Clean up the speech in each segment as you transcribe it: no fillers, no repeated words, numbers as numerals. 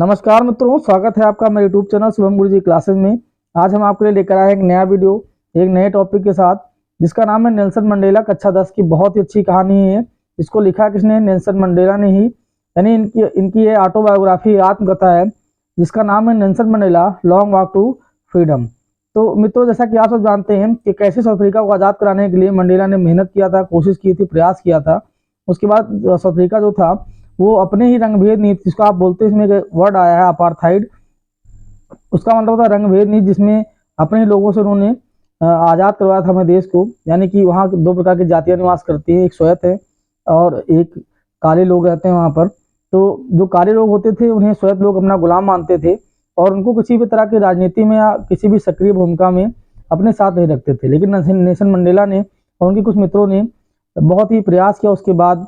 नमस्कार मित्रों, स्वागत है आपका मेरे यूट्यूब चैनल शुभम गुरुजी क्लासेस में। आज हम आपके लिए लेकर आए एक नया वीडियो एक नए टॉपिक के साथ, जिसका नाम है नेल्सन मंडेला कक्षा 10 की बहुत ही अच्छी कहानी है। इसको लिखा किसने? नेल्सन मंडेला ने ही। यानी इनकी ये ऑटोबायोग्राफी आत्मकथा है, जिसका नाम है Nelson Mandela long walk to freedom. तो मित्रों, जैसा कि आप सब जानते हैं कि कैसे साउथ अफ्रीका को आज़ाद कराने के लिए मंडेला ने मेहनत किया था, कोशिश की थी, प्रयास किया था। उसके बाद साउथ अफ्रीका जो था वो अपने ही रंगभेद नीति, जिसको आप बोलते हैं, इसमें एक वर्ड आया है अपार्थाइड, उसका मतलब होता है रंगभेद नीति, जिसमें अपने ही लोगों से उन्होंने आज़ाद करवाया था हमें देश को। यानी कि वहाँ दो प्रकार की जातियां निवास करती हैं, एक श्वेत है और एक काले लोग रहते हैं वहाँ पर। तो जो काले लोग होते थे उन्हें श्वेत लोग अपना गुलाम मानते थे और उनको किसी भी तरह की राजनीति में या किसी भी सक्रिय भूमिका में अपने साथ नहीं रखते थे। लेकिन नेल्सन मंडेला ने और उनके कुछ मित्रों ने बहुत ही प्रयास किया, उसके बाद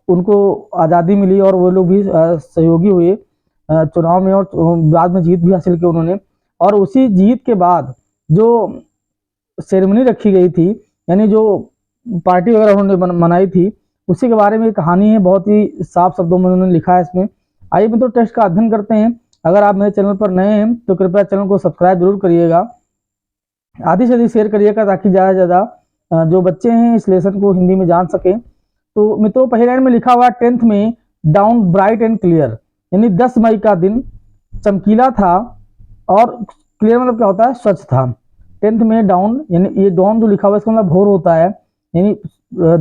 उनको आज़ादी मिली और वो लोग भी सहयोगी हुए चुनाव में और बाद में जीत भी हासिल की उन्होंने। और उसी जीत के बाद जो सेरेमनी रखी गई थी, यानी जो पार्टी वगैरह उन्होंने मनाई थी, उसी के बारे में कहानी है, बहुत ही साफ शब्दों में उन्होंने लिखा है इसमें। आइए मित्रों, टेक्स्ट का अध्ययन करते हैं। अगर आप मेरे चैनल पर नए हैं तो कृपया चैनल को सब्सक्राइब जरूर करिएगा, आधी से अधिक शेयर करिएगा, ताकि ज़्यादा से ज़्यादा जो बच्चे हैं इस लेसन को हिंदी में जान सकें। तो मित्रों, पहले लाइन में लिखा हुआ 10th में डाउन ब्राइट एंड क्लियर, यानी 10 मई का दिन चमकीला था और क्लियर मतलब क्या होता है? स्वच्छ था। 10th में डाउन, यानी ये डाउन जो लिखा हुआ है इसका मतलब भोर होता है। यानी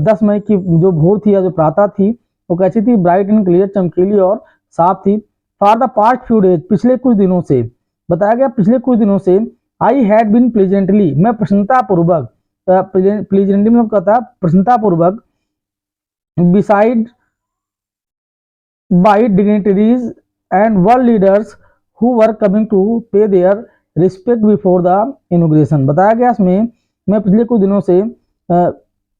10 मई की जो भोर थी या जो प्रातः थी वो कैसी थी? ब्राइट एंड क्लियर, चमकीली और साफ थी। For the past few days, पिछले कुछ दिनों से, बताया गया पिछले कुछ दिनों से, आई हैड बीन प्लेजेंटली, मैं प्रसन्नतापूर्वक, प्लेजेंटली मतलब कहता है प्रसन्नतापूर्वक, beside by dignitaries and world leaders who were coming to pay their respect before the inauguration। बताया गया इसमें, मैं पिछले कुछ दिनों से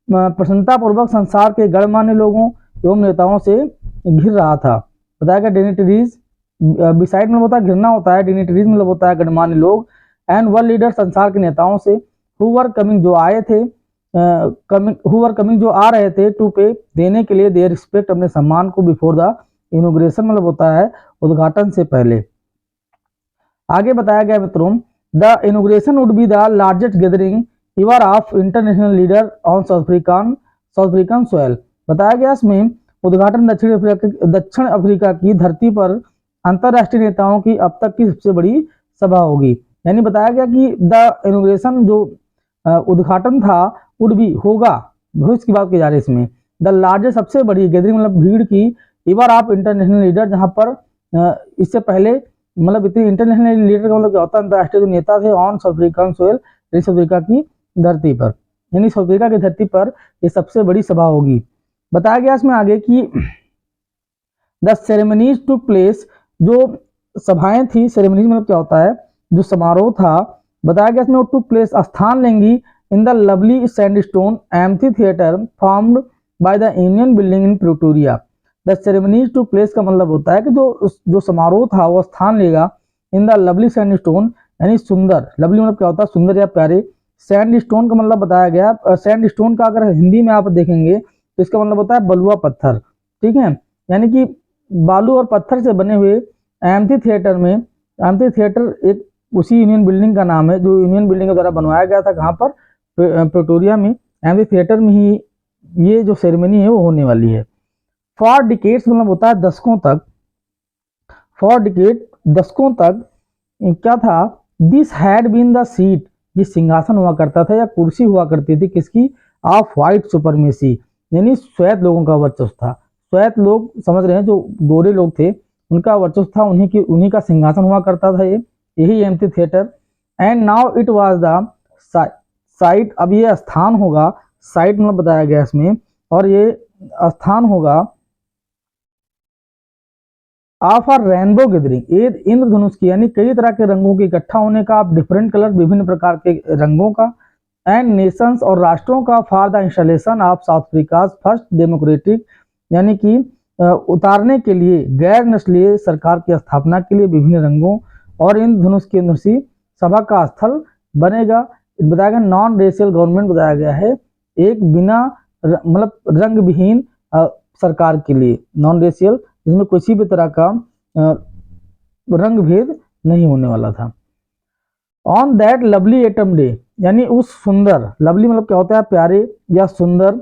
प्रसन्नतापूर्वक संसार के गणमान्य लोगों एवं नेताओं से घिर रहा था। बताया गया डिग्निटरीज, बिसाइड मतलब होता है घिरना होता है, डिग्निटरीज मतलब होता है गणमान्य लोग, एंड वर्ल्ड लीडर संसार के नेताओं से, हु वर कमिंग जो आए थे, कमिंग जो आ रहे थे, टू पे देने के लिए, देयर रिस्पेक्ट अपने सम्मान को, बिफोर द इनोग्रेशन मतलब होता है उद्घाटन से पहले। आगे बताया गया मित्रों, the inauguration would be the largest gathering इवर of international leader on south African soil. बताया गया इसमें उद्घाटन दक्षिण अफ्रीका की धरती पर अंतरराष्ट्रीय नेताओं की अब तक की सबसे बड़ी सभा होगी। यानी बताया गया कि द इनोग्रेशन जो उद्घाटन था वुड बी होगा, भविष्य की बात की जा रही है इसमें, द लार्जेस्ट सबसे बड़ी गैदरिंग मतलब भीड़ की, इवर ऑफ इंटरनेशनल लीडर, जहां पर इससे पहले मतलब इतनी इंटरनेशनल लीडर का मतलब क्या होता है? अंतर्राष्ट्रीय जो नेता थे, on south African soil, south Africa की धरती पर, यानी साउथ अफ्रीका की धरती पर ये सबसे बड़ी सभा होगी। बताया गया इसमें आगे कि द सेरेमनीज टुक प्लेस, जो सभाएं थी, सेरेमनीज मतलब क्या होता है? जो समारोह था। बताया गया इसमें वो टुक प्लेस स्थान लेंगी in the lovely sandstone amphitheatre formed by the Union Building in Pretoria. The ceremonies to place का मतलब होता है कि जो समारोह था वो स्थान लेगा इन द लवली सैंडस्टोन, यानी सुंदर, लवली मतलब क्या होता है? सुंदर या प्यारे। सैंडस्टोन का मतलब बताया गया, सैंडस्टोन का अगर हिंदी में आप देखेंगे तो इसका मतलब होता है बलुआ पत्थर, ठीक है? यानी कि बालू और पत्थर से बने हुए एम्फी थिएटर में, एम्फी थिएटर एक उसी यूनियन बिल्डिंग का नाम है जो यूनियन बिल्डिंग के द्वारा बनवाया गया था, कहाँ पर? प्रिटोरिया में। एम्फी थिएटर में ही ये जो सेरेमनी है वो होने वाली है। फॉर डिकेड्स मतलब होता है दशकों तक, फॉर डिकेड दशकों तक क्या था? This had been the seat, ये सिंहासन हुआ करता था या कुर्सी हुआ करती थी, किसकी? ऑफ व्हाइट सुपरमेसी, यानी श्वेत लोगों का वर्चस्व था। श्वेत लोग समझ रहे हैं, जो गोरे लोग थे उनका वर्चस्व था, उन्हीं का सिंहासन हुआ करता था यही amphi theatre. And now it was the site, अब ये स्थान होगा, साइट मतलब बताया गया इसमें, और ये स्थान होगा ऑफ आर रेनबो गैदरिंग, इंद्रधनुष की, यानी कई तरह के रंगों के इकट्ठा होने का, डिफरेंट कलर, विभिन्न प्रकार के रंगों का, एंड नेशंस और राष्ट्रों का, for the installation of south Africa first democratic, यानी कि उतारने के लिए गैर नस्लीय सरकार की स्थापना के लिए विभिन्न रंगों और इंद्रधनुष की इंद्रसी सभा का स्थल बनेगा। बताया गया नॉन रेशियल गवर्नमेंट बताया गया है, एक बिना मतलब रंग विहीन सरकार के लिए, नॉन रेशियल, जिसमें किसी भी तरह का रंग भेद नहीं होने वाला था। On that lovely atom day, यानी उस सुंदर, लवली मतलब क्या होता है, प्यारे या सुंदर,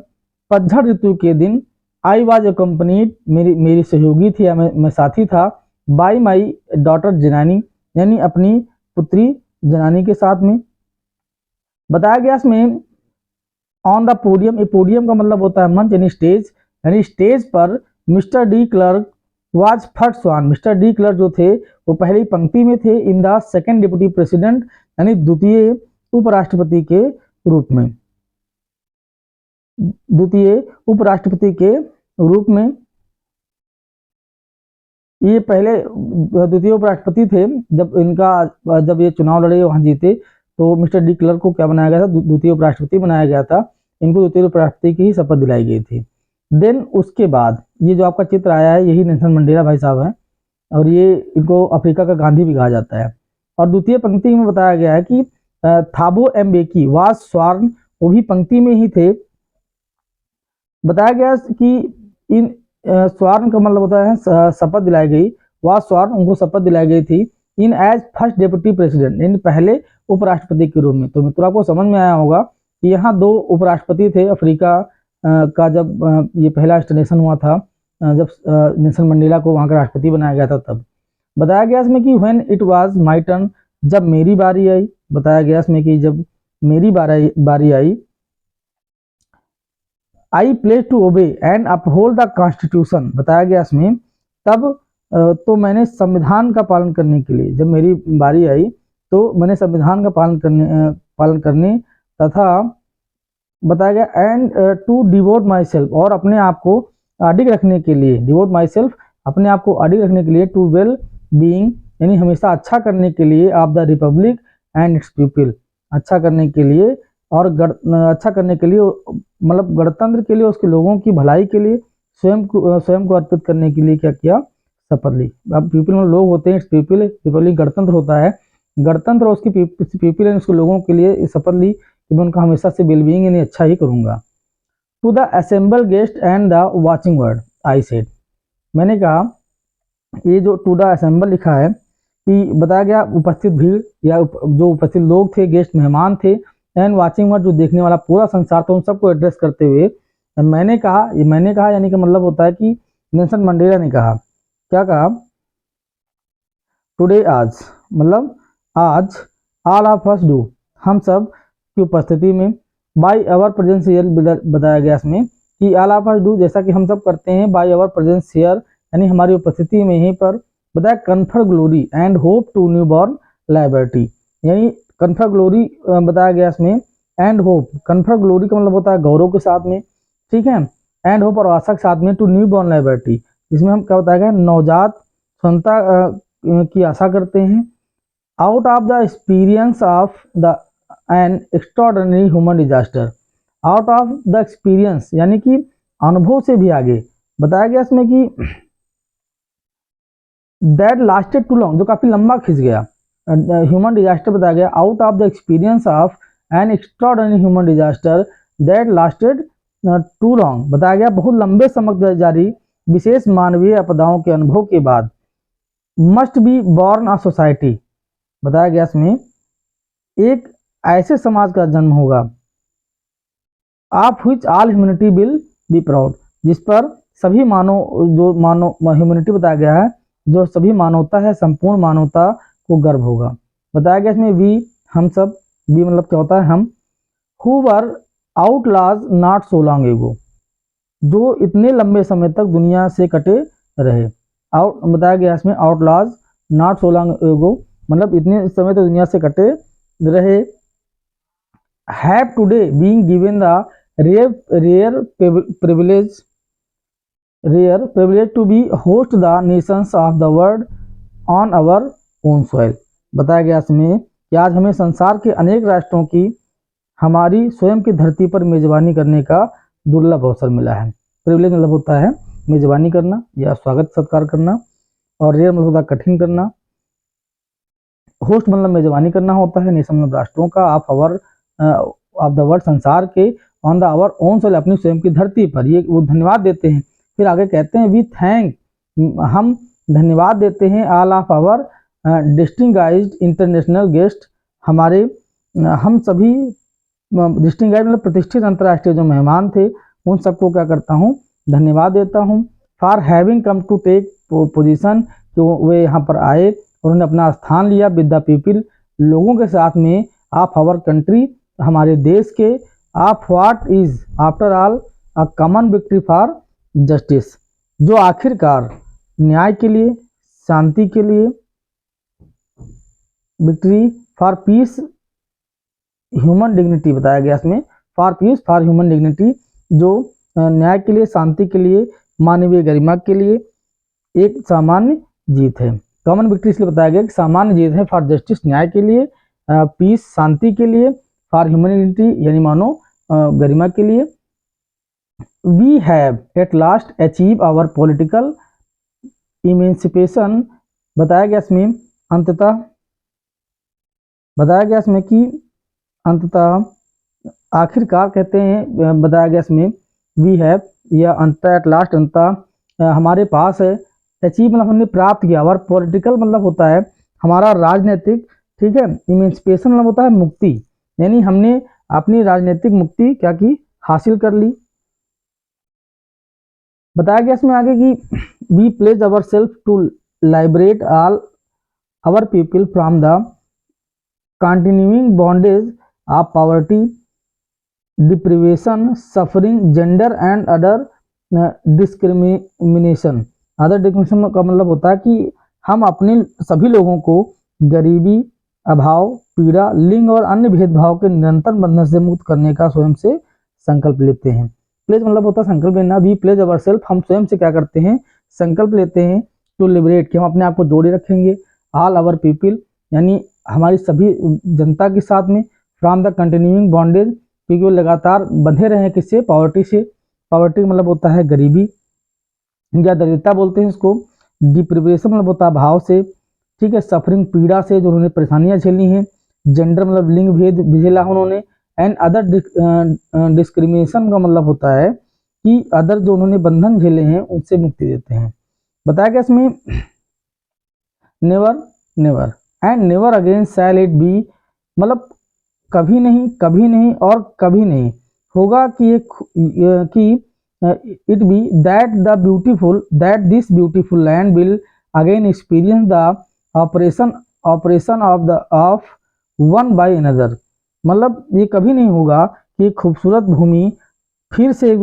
पतझड़ ऋतु के दिन, आई वॉज अकम्पनीड, मेरी सहयोगी थी या मैं साथी था, बाई माई डॉटर जनानी, यानी अपनी पुत्री जनानी के साथ में। बताया गया इसमें ऑन द पोडियम, पोडियम का मतलब होता है मंच यानी स्टेज पर mister de Klerk was first one, mister de Klerk जो थे वो पहली पंक्ति में थे, in the second deputy president, यानी द्वितीय उपराष्ट्रपति के रूप में, द्वितीय उपराष्ट्रपति के रूप में। ये पहले द्वितीय उपराष्ट्रपति थे, जब ये चुनाव लड़े वहां जीते तो मिस्टर डी क्लर्क को क्या बनाया गया था, द्वितीय उपराष्ट्रपति बनाया गया था, इनको द्वितीय उपराष्ट्रपति की ही शपथ दिलाई गई थी। देन उसके बाद ये जो आपका चित्र आया है यही नेल्सन मंडेला भाई साहब हैं, और ये इनको अफ्रीका का गांधी भी कहा जाता है। और द्वितीय पंक्ति में बताया गया है कि थाबो एम्बेकी वाज स्वार्न, वो भी पंक्ति में ही थे। बताया गया कि इन स्वार्न का मतलब होता है शपथ दिलाई गई, वाज स्वार्न, उनको शपथ दिलाई गई थी, इन एज फर्स्ट डेप्यूटी प्रेसिडेंट, इन पहले उपराष्ट्रपति के रूप में। तो मित्रों आपको समझ में आया होगा कि यहाँ 2 उपराष्ट्रपति थे अफ्रीका का, जब ये पहला इंस्टॉलेशन हुआ था, जब नेल्सन मंडेला को वहाँ का राष्ट्रपति बनाया गया था तब। बताया गया इसमें कि when it was my turn, जब मेरी बारी आई, बताया गया इसमें कि जब मेरी बारी आई, I pledge to obey and uphold the constitution, बताया गया इसमें तब तो मैंने संविधान का पालन करने के लिए, जब मेरी बारी आई तो मैंने संविधान का पालन करने तथा बताया गया and to devote myself, और अपने आप को अडिग रखने के लिए, डिवोट माई सेल्फ, अपने आप को अडिग रखने के लिए, टू वेल बीइंग, यानी हमेशा अच्छा करने के लिए, of the Republic and it's people, अच्छा करने के लिए और अच्छा करने के लिए मतलब गणतंत्र के लिए, उसके लोगों की भलाई के लिए, स्वयं को अर्पित करने के लिए क्या किया, शपथ ली। अब पीपल में लोग होते हैं, इट्स पीपल, रिपब्लिक गणतंत्र होता है, गणतंत्र और उसकी पीपल एंड उसके लोगों के लिए शपथ ली कि मैं उनका हमेशा से वेलबींग यानी अच्छा ही करूंगा। To the assemble guest and the watching world I said, मैंने कहा, ये जो टू द असेंबल लिखा है कि बताया गया उपस्थित भीड़ या जो उपस्थित लोग थे, गेस्ट मेहमान थे, एंड वाचिंग वर्ड जो देखने वाला पूरा संसार था, उन सबको एड्रेस करते हुए मैंने कहा यानी कि मतलब होता है कि नेल्सन मंडेला ने कहा, क्या कहा, टुडे आज, मतलब आज, ऑल ऑफ अस डू, हम सब की उपस्थिति में, बाई अवर प्रेजेंस हियर, बताया गया इसमें कि ऑल ऑफ अस डू, जैसा कि हम सब करते हैं, बाई अवर प्रेजेंस हियर, यानी हमारी उपस्थिति में यहीं पर, बताया confer glory and hope to newborn liberty, यानी कन्फर ग्लोरी बताया गया इसमें, एंड होप, कन्फर ग्लोरी का मतलब होता है गौरव के साथ में, ठीक है, एंड होप और आशा के साथ में, टू न्यू बॉर्न लिबर्टी, जिसमें हम क्या बताया गया, नवजात स्वतंत्रता की आशा करते हैं, out of the experience of the N extraordinary human disaster, out of the experience यानी कि अनुभव से भी आगे, बताया गया इसमें कि दैट लास्टेड टू लॉन्ग, जो काफी लंबा खिंच गया, ह्यूमन डिजास्टर बताया गया, out of the experience of an extraordinary human disaster that lasted too long, बताया गया बहुत लंबे समय तक जारी विशेष मानवीय आपदाओं के अनुभव के बाद, must be born a society, बताया गया इसमें एक ऐसे समाज का जन्म होगा, of which all humanity will be proud, जिस पर सभी ह्यूमैनिटी बताया गया है, जो सभी मानवता है, संपूर्ण मानवता को गर्व होगा। बताया गया इसमें वी, हम सब, वी मतलब क्या होता है हम, who were outlaws not so long ago, जो इतने लंबे समय तक दुनिया से कटे रहे, बताया गया इसमें आउटलाज नॉट सो लॉन्ग एगो, मतलब इतने समय तक दुनिया से कटे रहे, have today being given the rare privilege to be host the nations of the world on our own soil, बताया गया इसमें कि आज हमें संसार के अनेक राष्ट्रों की हमारी स्वयं की धरती पर मेजबानी करने का दुर्लभ अवसर मिला है। प्रिविलेज मतलब होता है मेजबानी करना या स्वागत सत्कार करना, और रेयर मतलब होता है कठिन करना, होस्ट मतलब मेजबानी करना होता है, नेशन मतलब राष्ट्रों का, ऑफ द वर्ल्ड संसार के, on the our own soil अपनी स्वयं की धरती पर, ये वो धन्यवाद देते हैं। फिर आगे कहते हैं वी थैंक, हम धन्यवाद देते हैं all of our distinguished international guest, हमारे हम सभी डिस्टिंगाइज्ड मतलब प्रतिष्ठित अंतर्राष्ट्रीय जो मेहमान थे उन सबको क्या करता हूँ, धन्यवाद देता हूँ। For having come to take position, तो वे यहाँ पर आए और उन्होंने अपना स्थान लिया विद द पीपल, लोगों के साथ में, ऑफ आवर कंट्री, हमारे देश के, of what is after all a common victory for justice, जो आखिरकार न्याय के लिए, शांति के लिए, victory for piece human dignity बताया गया इसमें, for piece for human dignity, जो न्याय के लिए, शांति के लिए, मानवीय गरिमा के लिए एक सामान्य जीत है। कॉमन विक्ट्री इसलिए बताया गया कि सामान्य जीत है, फॉर जस्टिस न्याय के लिए, पीस शांति के लिए, फॉर ह्यूमन डिग्निटी यानी मानव गरिमा के लिए। We have at last achieve our political emancipation, बताया गया इसमें अंततः, बताया गया इसमें कि अंततः आखिरकार कहते हैं, बताया गया इसमें वी हैव, या अंततः एट लास्ट अंततः हमारे पास है, अचीव मतलब हमने प्राप्त किया, और पॉलिटिकल मतलब होता है हमारा राजनीतिक, ठीक है, इमेंसिपेशन मतलब होता है मुक्ति, यानी हमने अपनी राजनीतिक मुक्ति क्या की, हासिल कर ली। बताया गया इसमें आगे कि we pledge our self to liberate all our people from the continuing bondage of poverty, deprivation, suffering, gender and other discrimination। Other discrimination का मतलब होता है कि हम अपने सभी लोगों को गरीबी, अभाव, पीड़ा, लिंग और अन्य भेदभाव के निरंतर बंधन से मुक्त करने का स्वयं से संकल्प लेते हैं। प्लेज मतलब होता है संकल्प लेना। वी प्लेज अवर सेल्फ, हम स्वयं से क्या करते हैं, संकल्प लेते हैं, टू लिबरेट, कि हम अपने आप को जोड़े रखेंगे, ऑल आवर पीपल यानी हमारी सभी जनता के साथ में, फ्रॉम द कंटिन्यूइंग बॉन्डेज, क्योंकि वो लगातार बंधे रहे किससे, पॉवर्टी से। पॉवर्टी मतलब होता है गरीबी या दरिद्रता बोलते हैं इसको। डिप्रिवेशन मतलब होता है भाव से, ठीक है। सफरिंग पीड़ा से, जो उन्होंने परेशानियां झेली हैं। जेंडर मतलब लिंग भेद झेला उन्होंने। एंड अदर डिस्क्रिमिनेशन का मतलब होता है कि अदर जो उन्होंने बंधन झेले हैं उनसे मुक्ति देते हैं। बताया गया इसमें never never and never again shall it be, मतलब कभी नहीं, कभी नहीं और कभी नहीं होगा कि it be that the beautiful, that this beautiful land will again experience the operation of one by another, मतलब ये कभी नहीं होगा कि खूबसूरत भूमि फिर से एक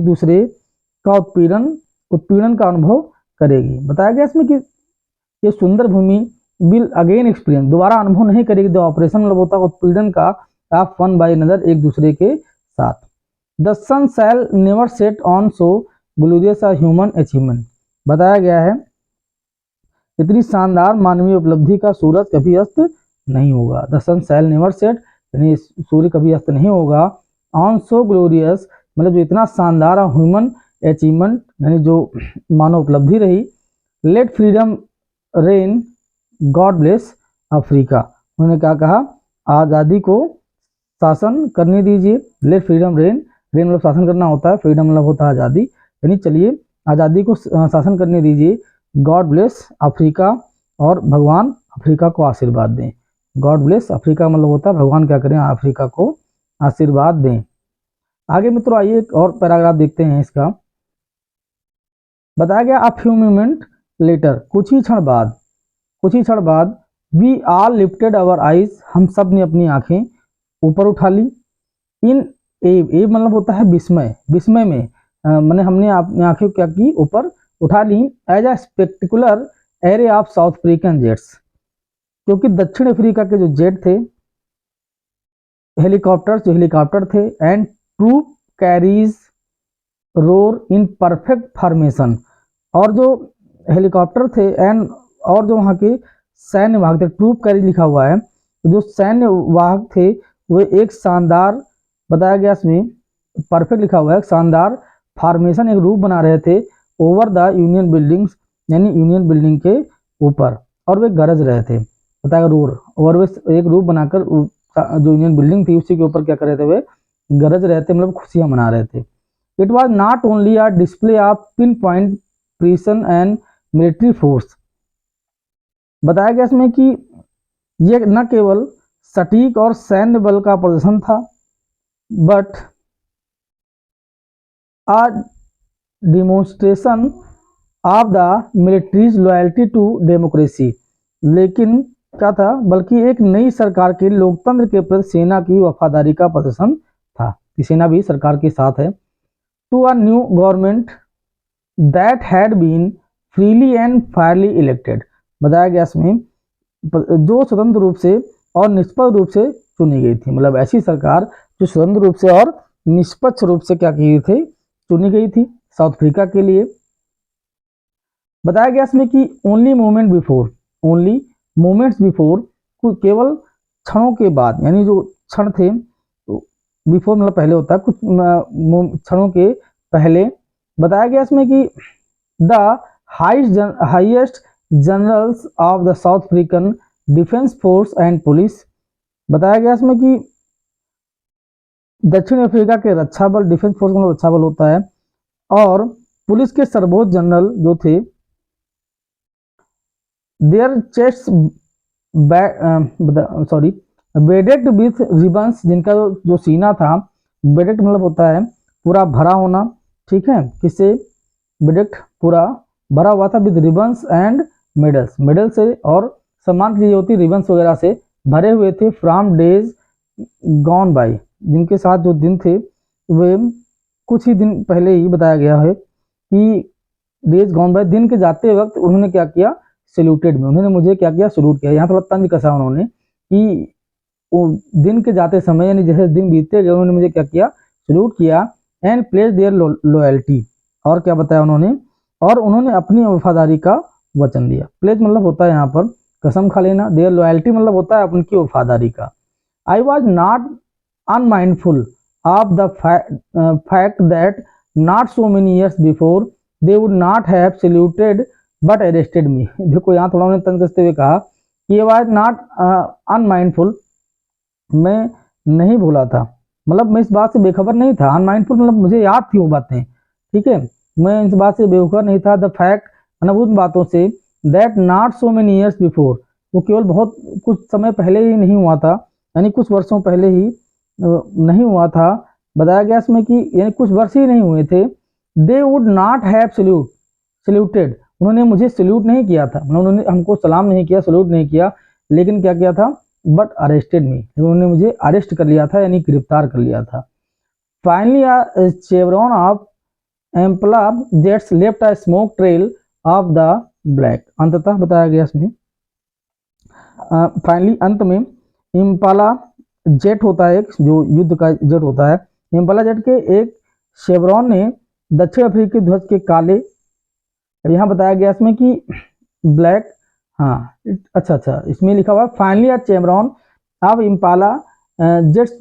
दूसरे का उत्पीड़न का अनुभव करेगी। बताया गया इसमें कि ये सुंदर भूमि विल अगेन एक्सपीरियंस, दोबारा अनुभव नहीं करेगी द ऑपरेशन मतलब होता है उत्पीड़न का, ऑफ वन बाय अनदर, एक दूसरे के साथ। The sun shall never set on so glorious a human achievement, बताया गया है इतनी शानदार मानवीय उपलब्धि का सूरज कभी अस्त नहीं होगा। The sun shall never set, यानी सूर्य कभी अस्त नहीं होगा, ऑन सो ग्लोरियस मतलब जो इतना शानदार ह्यूमन अचीवमेंट यानी जो मानव उपलब्धि रही। Let freedom reign, God bless Africa, उन्होंने क्या कहा, आज़ादी को शासन करने दीजिए। लेट फ्रीडम रेन, रेन मतलब शासन करना होता है, फ्रीडम मतलब होता है आज़ादी, यानी चलिए आज़ादी को शासन करने दीजिए। गॉड ब्लेस अफ्रीका, और भगवान अफ्रीका को आशीर्वाद दें। गॉड ब्लेस अफ्रीका मतलब होता है भगवान क्या करें, अफ्रीका को आशीर्वाद दें। आगे मित्रों आइए एक और पैराग्राफ देखते हैं इसका। बताया गया अ फ्यू मोमेंट लेटर, कुछ ही क्षण बाद, we all lifted our eyes, हम सब ने अपनी आंखें ऊपर उठा ली। इन ए मतलब होता है विस्मय, विस्मय में मैंने हमने अपनी आंखें क्या की, ऊपर उठा ली। As a spectacular array of South African jets, क्योंकि दक्षिण अफ्रीका के जो जेट थे, हेलीकॉप्टर थे, and troop carriers roar in perfect formation, और जो हेलीकॉप्टर थे एंड और जो वहाँ के सैन्य वाहक थे, ट्रूप कैरी लिखा हुआ है, जो सैन्य वाहक थे वे एक शानदार, बताया गया इसमें परफेक्ट लिखा हुआ है, शानदार फॉर्मेशन एक रूप बना रहे थे ओवर द यूनियन बिल्डिंग्स, यानी यूनियन बिल्डिंग के ऊपर, और वे गरज रहे थे। बताया रोर, और वे एक रूप बनाकर जो यूनियन बिल्डिंग थी उसी के ऊपर क्या कर रहे थे, वे गरज रहे थे, मतलब खुशियां मना रहे थे। It was not only a display of pin point precision and military force, बताया गया इसमें कि ये न केवल सटीक और सैन्य बल का प्रदर्शन था, but a demonstration of the military's loyalty to democracy. लेकिन क्या था, बल्कि एक नई सरकार के लोकतंत्र के प्रति सेना की वफादारी का प्रदर्शन था कि सेना भी सरकार के साथ है। To a new government that had been freely and fairly elected. बताया गया इसमें जो स्वतंत्र रूप से और निष्पक्ष रूप से चुनी गई थी, मतलब ऐसी सरकार जो स्वतंत्र रूप से और निष्पक्ष रूप से क्या की गई थी, चुनी गई थी साउथ अफ्रीका के लिए। बताया गया इसमें कि ओनली मोमेंट्स बिफोर, केवल क्षणों के बाद, यानी जो क्षण थे, बिफोर मतलब पहले होता है, कुछ क्षणों के पहले। बताया गया इसमें कि the highest generals of the south African defence force and police. बताया गया इसमें कि दक्षिण अफ्रीका के रक्षा बल, डिफेंस फोर्स मतलब रक्षा बल होता है, और पुलिस के सर्वोच्च जनरल जो थे, देयर चेस्ट बेडेक्ड विथ रिबन्स, जिनका जो सीना था, बेडेक्ड मतलब होता है पूरा भरा होना, ठीक है, किससे बेडेक्ड पूरा भरा हुआ था, with ribbons and medals, medal से और सम्मान की चीजें होती रिबन्स वगैरह से भरे हुए थे। फ्रॉम डेज गॉन बाय, जिनके साथ जो दिन थे वे कुछ ही दिन पहले ही बताया गया है कि डेज गॉन बाय, दिन के जाते वक्त उन्होंने क्या किया, सैल्यूटेड में, उन्होंने मुझे क्या किया, सैल्यूट किया। यहाँ थोड़ा तंज कसा उन्होंने कि वो दिन के जाते समय, यानी जैसे दिन बीतते गए, उन्होंने मुझे क्या किया, सैल्यूट किया। एंड प्लेस देयर लॉयल्टी, और क्या बताया उन्होंने, और उन्होंने अपनी वफादारी का वचन दिया। प्लेस मतलब होता है यहाँ पर कसम खा लेना, देयर लॉयल्टी मतलब होता है उनकी वफादारी का। I was not unmindful of the fact that not so many years before they would not have saluted but arrested me. देखो यहाँ थोड़ा उन्होंने तंज कसते हुए कहा कि वॉज नॉट अनमाइंडफुल, मैं नहीं भूला था, मतलब मैं इस बात से बेखबर नहीं था। अनमाइंडफुल मतलब मुझे याद थी वो बातें, ठीक है, मैं इस बात से बेखबर नहीं था। द फैक्ट, उन बातों से, that not so many years before, वो केवल बहुत कुछ समय पहले ही नहीं हुआ था, यानी कुछ वर्षों पहले ही नहीं हुआ था। बताया गया इसमें कि यानी कुछ वर्ष ही नहीं हुए थे। दे वुड नॉट हैव सैल्यूटेड, उन्होंने मुझे सैल्यूट नहीं किया था, उन्होंने हमको सलाम नहीं किया, सैल्यूट नहीं किया, लेकिन क्या किया था, बट अरेस्टेड मी, उन्होंने मुझे अरेस्ट कर लिया था, यानी गिरफ्तार कर लिया था। Finally chevron of Impala jets left a smoke trail of the black. अंततः बताया गया इसमें फाइनली अंत में इम्पाला जेट होता है एक जो युद्ध का जेट होता है, इम्पाला जेट के एक शेवरॉन ने दक्षिण अफ्रीकी ध्वज के काले, यहाँ बताया गया इसमें कि ब्लैक, हाँ अच्छा इसमें लिखा हुआ finally chevron of Impala jets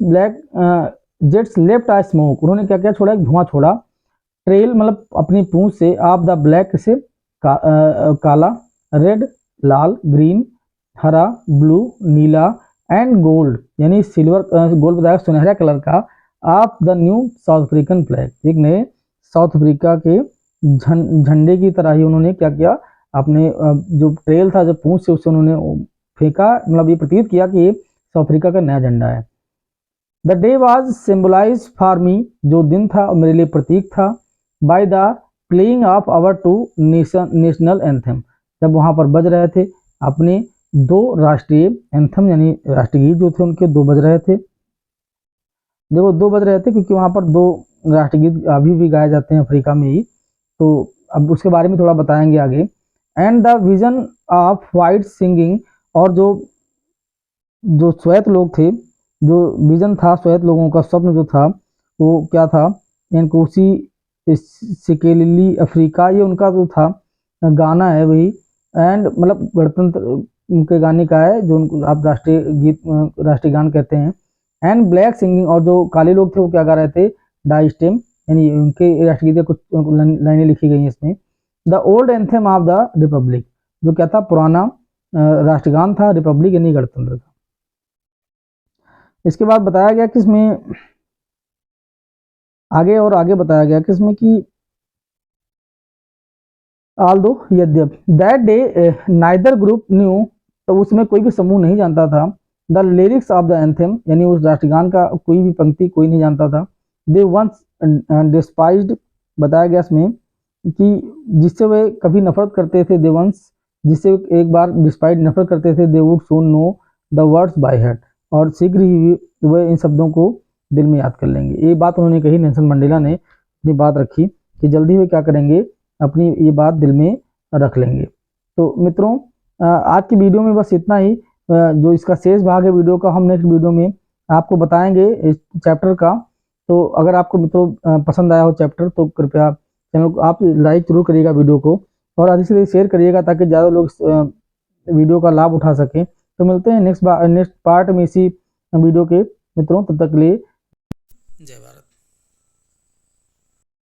left a smoke, उन्होंने क्या क्या छोड़ा, एक धुआं छोड़ा, ट्रेल मतलब अपनी पूंछ से, ऑफ द ब्लैक से काला, रेड लाल, ग्रीन हरा, ब्लू नीला, एंड गोल्ड यानी सिल्वर, गोल्ड बताया सुनहरा कलर का, of the new south African flag, एक नए साउथ अफ्रीका के झंडे की तरह ही उन्होंने क्या किया, अपने जो ट्रेल था, जो पूंछ से उससे उन्होंने फेंका, मतलब ये प्रतीत किया कि ये साउथ अफ्रीका का नया झंडा है। The day was symbolise for me, जो दिन था मेरे लिए प्रतीक था, by the playing of our two national anthem, जब वहां पर बज रहे थे अपने दो राष्ट्रीय एंथम, यानी राष्ट्रीय गीत जो थे उनके दो बज रहे थे। देखो दो बज रहे थे क्योंकि वहां पर दो राष्ट्रीय गीत अभी भी गाए जाते हैं अफ्रीका में ही, तो अब उसके बारे में थोड़ा बताएंगे आगे। And the vision of white singing, और जो जो श्वेत लोग थे, जो विजन था श्वेत लोगों का, स्वप्न जो था वो क्या था, एनकोसी सिकेली अफ्रीका, ये उनका जो था गाना है वही, एंड मतलब गणतंत्र उनके गाने का है, जो उनको आप राष्ट्रीय गीत, राष्ट्रीय गान कहते हैं। एंड ब्लैक सिंगिंग, और जो काले लोग थे वो क्या गा रहे थे, डाई स्टेम, यानी उनके राष्ट्रीय गीत कुछ लाइनें लिखी गई हैं इसमें। The old anthem of the Republic, जो क्या था, पुराना राष्ट्रगान था, रिपब्लिक यानी गणतंत्र था। इसके बाद बताया गया किसमें आगे, और आगे बताया गया किसमें कि although यद्यप that day neither group knew तो उसमें कोई भी समूह नहीं जानता था। The lyrics of the anthem, यानी उस राष्ट्रगान का कोई भी पंक्ति कोई नहीं जानता था। दे वंस डिस्पाइज्ड, बताया गया इसमें कि जिससे वे कभी नफरत करते थे, दे वंस, जिससे एक बार डिस्पाइट नफरत करते थे, they would soon know the words by heart, और शीघ्र ही वे इन शब्दों को दिल में याद कर लेंगे। ये बात उन्होंने कही, नेल्सन मंडेला ने अपनी बात रखी कि जल्दी वे क्या करेंगे, अपनी ये बात दिल में रख लेंगे। तो मित्रों आज की वीडियो में बस इतना ही। जो इसका शेष भाग है वीडियो का, हम नेक्स्ट वीडियो में आपको बताएंगे इस चैप्टर का। तो अगर आपको मित्रों पसंद आया हो चैप्टर, तो कृपया चैनल को आप लाइक जरूर करिएगा वीडियो को, और अधिक से अधिक शेयर करिएगा ताकि ज़्यादा लोग इस वीडियो का लाभ उठा सकें। तो मिलते हैं नेक्स्ट पार्ट में इसी वीडियो के मित्रों, तब तक के लिए जय भारत।